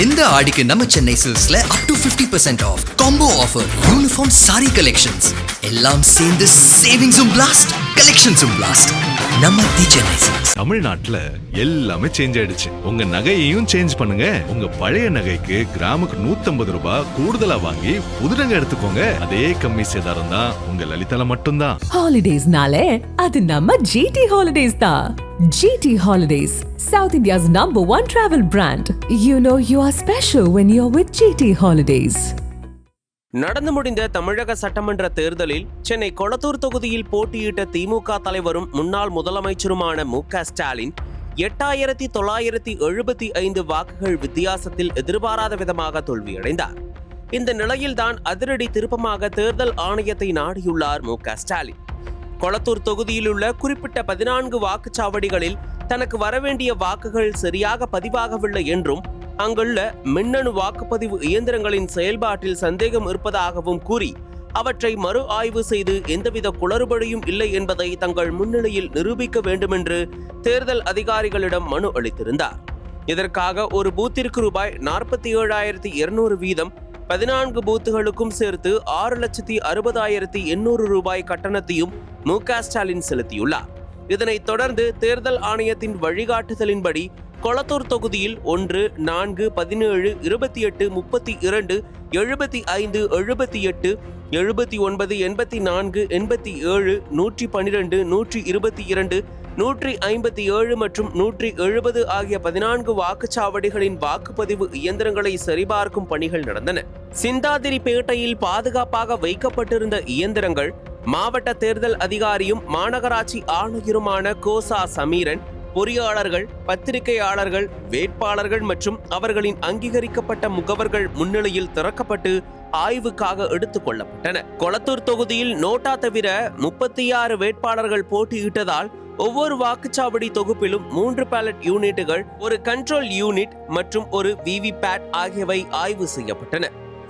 இந்த ஆடிக்கு நம்ம சென்னை சில்க்ஸ்ல up to 50% off combo offer, uniform sari collections எல்லாம் சேர்ந்து சேவிங்ஸும் பிளாஸ்ட், கலெக்ஷன்ஸும் பிளாஸ்ட். நம்ம தி சென்னை சில்க்ஸ். தமிழ்நாட்டுல எல்லாமே சேஞ்ச் ஆயிடுச்சு. உங்க நகையையும் சேஞ்ச் பண்ணுங்க. உங்க பழைய நகைக்கு கிராமுக்கு 150 ரூபாய் கூடுதலா வாங்கி புது நகை எடுத்துக்கோங்க. அதே கம்மி சேதாரம் தான் உங்க லலிதால மட்டும்தான். ஹாலிடேஸ்னாலே அது நம்ம ஜிடி ஹாலிடேஸ் தான். GT Holidays, South India's #1 travel brand. You know you are special when you're with GT Holidays. நடந்து முடிந்த தமிழக சட்டமன்ற தேர்தலில் சென்னை கொளத்தூர் தொகுதியில் போட்டியிட்ட திமுக தலைவரும் முன்னாள் முதலமைச்சருமான மு.க. ஸ்டாலின் 8975 வாக்குகள் வித்தியாசத்தில் எதிர்பாராத விதமாக தோல்வியடைந்தார். இந்த நிலையில்தான் அதிரடி திருப்பமாக தேர்தல் ஆணையத்தை நாடியுள்ளார் மு.க. ஸ்டாலின். கொளத்தூர் தொகுதியில் உள்ள குறிப்பிட்ட 14 வாக்குச்சாவடிகளில் தனக்கு வரவேண்டிய வாக்குகள் சரியாக பதிவாகவில்லை என்றும் அங்குள்ள மின்னணு வாக்குப்பதிவு இயந்திரங்களின் செயல்பாட்டில் சந்தேகம் இருப்பதாகவும் கூறி அவற்றை மறு ஆய்வு செய்து எந்தவித குளறுபடியும் இல்லை என்பதை தங்கள் முன்னிலையில் நிரூபிக்க வேண்டுமென்று தேர்தல் அதிகாரிகளிடம் மனு அளித்திருந்தார். இதற்காக ஒரு பூத்திற்கு ரூபாய் 47,200 வீதம் 14 பூத்துகளுக்கும் சேர்த்து 6,60,800 ரூபாய் கட்டணத்தையும் மு.க. ஸ்டாலின் செலுத்தியுள்ளார். இதனைத் தொடர்ந்து தேர்தல் ஆணையத்தின் வழிகாட்டுதலின்படி கொளத்தூர் தொகுதியில் 1, 4, 17, 28, 32, 75, 78, 79, 84, 87, 112, 122, 157 மற்றும் 170 ஆகிய 14 வாக்குச்சாவடிகளின் வாக்குப்பதிவு இயந்திரங்களை சரிபார்க்கும் பணிகள் நடந்தன. சிந்தாதிரிப்பேட்டையில் பாதுகாப்பாக வைக்கப்பட்டிருந்த இயந்திரங்கள் மாவட்ட தேர்தல் அதிகாரியும் மாநகராட்சி ஆணையருமான கோசா சமீரன், பொறியாளர்கள், பத்திரிகையாளர்கள், வேட்பாளர்கள் மற்றும் அவர்களின் அங்கீகரிக்கப்பட்ட முகவர்கள் முன்னிலையில் திறக்கப்பட்டு ஆய்வுக்காக எடுத்துக் கொள்ளப்பட்டன. கொளத்தூர் தொகுதியில் நோட்டா தவிர 36 வேட்பாளர்கள் போட்டியிட்டதால் ஒவ்வொரு வாக்குச்சாவடி தொகுப்பிலும் 3 பேலட் யூனிட்டுகள், ஒரு கண்ட்ரோல் யூனிட் மற்றும் ஒரு விவிபேட் ஆகியவை ஆய்வு செய்யப்பட்டன.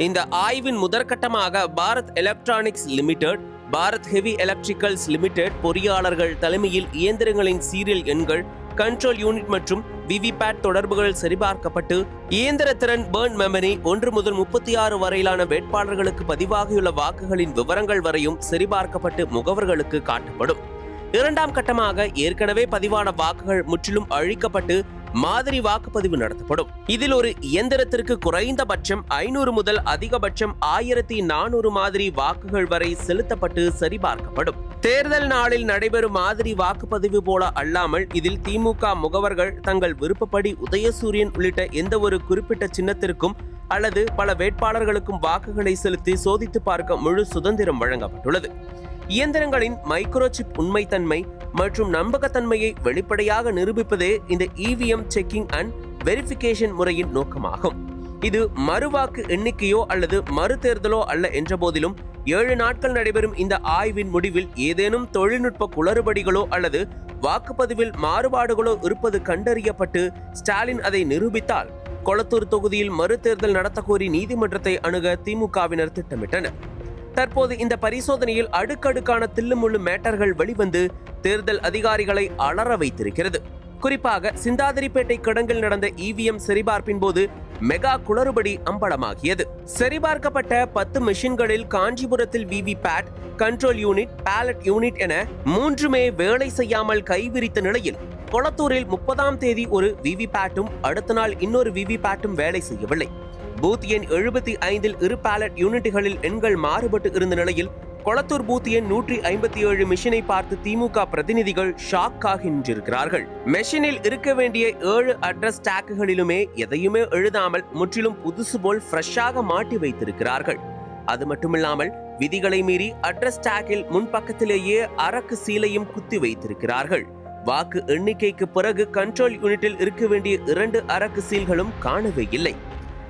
இந்த ஆய்வின் முதற்கட்டமாக Bharat electronics limited, Bharat heavy electricals limited பொறியாளர்கள் தலைமையில் இயந்திரங்களின் சீரியல் எண்கள், கண்ட்ரோல் யூனிட் மற்றும் விவிபேட் தொடர்புகள் சரிபார்க்கப்பட்டு இயந்திர திறன், பர்ன் மெமரி 1 முதல் 36 வரையிலான வேட்பாளர்களுக்கு பதிவாகியுள்ள வாக்குகளின் விவரங்கள் வரையும் சரிபார்க்கப்பட்டு முகவர்களுக்கு காட்டப்படும். இரண்டாம் கட்டமாக ஏற்கனவே பதிவான வாக்குகள் முற்றிலும் அழிக்கப்பட்டு மாதிரி வாக்குப்பதிவு நடத்தப்படும். இதில் ஒரு இயந்திரத்திற்கு குறைந்தபட்சம் 500 முதல் அதிகபட்சம் 1400 மாதிரி வாக்குகள் வரை செலுத்தப்பட்டு சரிபார்க்கப்படும். தேர்தல் நாளில் நடைபெறும் மாதிரி வாக்குப்பதிவு போல அல்லாமல் இதில் திமுக முகவர்கள் தங்கள் விருப்பப்படி உதயசூரியன் உள்ளிட்ட எந்த ஒரு குறிப்பிட்ட சின்னத்திற்கும் அல்லது பல வேட்பாளர்களுக்கும் வாக்குகளை செலுத்தி சோதித்து பார்க்க முழு சுதந்திரம் வழங்கப்பட்டுள்ளது. இயந்திரங்களின் மைக்ரோசிப் உண்மைத்தன்மை மற்றும் நம்பகத்தன்மையை வெளிப்படையாக நிரூபிப்பதே இந்த இவிஎம் செக்கிங் அண்ட் வெரிஃபிகேஷன் முறையின் நோக்கமாகும். இது மறுவாக்கு எண்ணிக்கையோ அல்லது மறு தேர்தலோ அல்ல என்ற போதிலும் 7 நாட்கள் நடைபெறும் இந்த ஆய்வின் முடிவில் ஏதேனும் தொழில்நுட்ப குளறுபடிகளோ அல்லது வாக்குப்பதிவில் மாறுபாடுகளோ இருப்பது கண்டறியப்பட்டு ஸ்டாலின் அதை நிரூபித்தால் கொளத்தூர் தொகுதியில் மறு தேர்தல் நடத்தக்கோரி நீதிமன்றத்தை அணுக திமுகவினர் திட்டமிட்டனர். தற்போது இந்த பரிசோதனையில் அடுக்கடுக்கான தில்லுமுள்ளு மேட்டர்கள் வெளிவந்து தேர்தல் அதிகாரிகளை அலற வைத்திருக்கிறது. குறிப்பாக சிந்தாதிரிப்பேட்டை கிடங்கில் நடந்த இவிஎம் சரிபார்ப்பின் போது மெகா குளறுபடி அம்பலமாகியது. சரிபார்க்கப்பட்ட 10 மெஷின்களில் காஞ்சிபுரத்தில் VVPAT, control unit, ballot unit என 3மே வேலை செய்யாமல் கைவிரித்த நிலையில் கொளத்தூரில் 30ஆம் தேதி ஒரு விவிபேட்டும் அடுத்த நாள் இன்னொரு விவிபேட்டும் வேலை செய்யவில்லை. பூத் எண் 75இல் 2 பேலட் யூனிட்டுகளில் எண்கள் மாறுபட்டு இருந்த நிலையில் கொளத்தூர் பூத் எண் 157 மிஷினை பார்த்து திமுக பிரதிநிதிகள் ஷாக் ஆகின்றிருக்கிறார்கள். மெஷினில் இருக்க வேண்டிய 7 அட்ரஸ் டேக்குகளிலுமே எதையுமே எழுதாமல் முற்றிலும் புதுசு போல் ஃப்ரெஷ்ஷாக மாட்டி வைத்திருக்கிறார்கள். அது மட்டுமில்லாமல் விதிகளை மீறி அட்ரஸ் டேக்கில் முன்பக்கத்திலேயே அரக்கு சீலையும் குத்தி வைத்திருக்கிறார்கள். வாக்கு எண்ணிக்கைக்கு பிறகு கண்ட்ரோல் யூனிட்டில் இருக்க வேண்டிய 2 அரக்கு சீல்களும் காணவே இல்லை.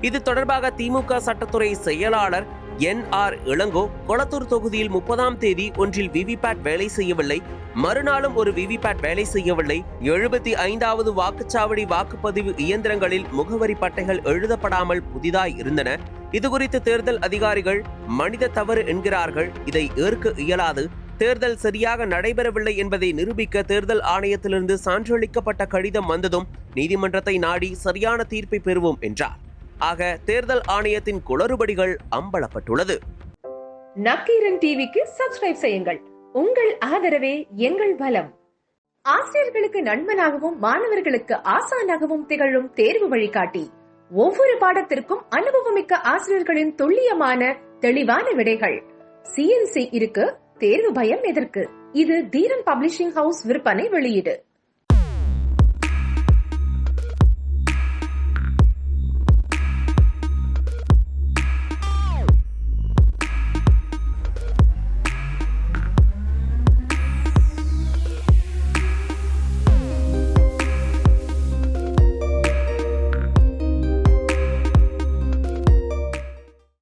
இது தொடர்பாக திமுக சட்டத்துறை செயலாளர் NR இளங்கோ கொளத்தூர் தொகுதியில் 30ஆம் தேதி ஒன்றில் விவிபேட் வேலை செய்யவில்லை, மறுநாளும் ஒரு விவிபேட் வேலை செய்யவில்லை, 75வது வாக்குச்சாவடி வாக்குப்பதிவு இயந்திரங்களில் முகவரி பட்டைகள் எழுதப்படாமல் புதிதாய் இருந்தன. இதுகுறித்து தேர்தல் அதிகாரிகள் மனித தவறு என்கிறார்கள். இதை ஏற்க இயலாது. தேர்தல் சரியாக நடைபெறவில்லை என்பதை நிரூபிக்க தேர்தல் ஆணையத்திலிருந்து சான்றளிக்கப்பட்ட கடிதம் வந்ததும் நீதிமன்றத்தை நாடி சரியான தீர்ப்பை பெறுவோம் என்றார். ஆக தேர்தல் ஆணையத்தின் குளறுபடிகள் அம்பலப்பட்டுள்ளது. நக்கீரன் டிவிக்கு சப்ஸ்கிரைப் செய்யுங்கள். உங்கள் ஆதரவே எங்கள் பலம். ஆசிரியர்களுக்கு நண்பனாகவும் மாணவர்களுக்கு ஆசானாகவும் திகழும் தேர்வு வழிகாட்டி. ஒவ்வொரு பாடத்திற்கும் அனுபவமிக்க ஆசிரியர்களின் துல்லியமான தெளிவான விடைகள். CNC இருக்கு, தேர்வு பயம் எதற்கு? இது தீரன் பப்ளிஷிங் ஹவுஸ் விற்பனை வெளியீடு.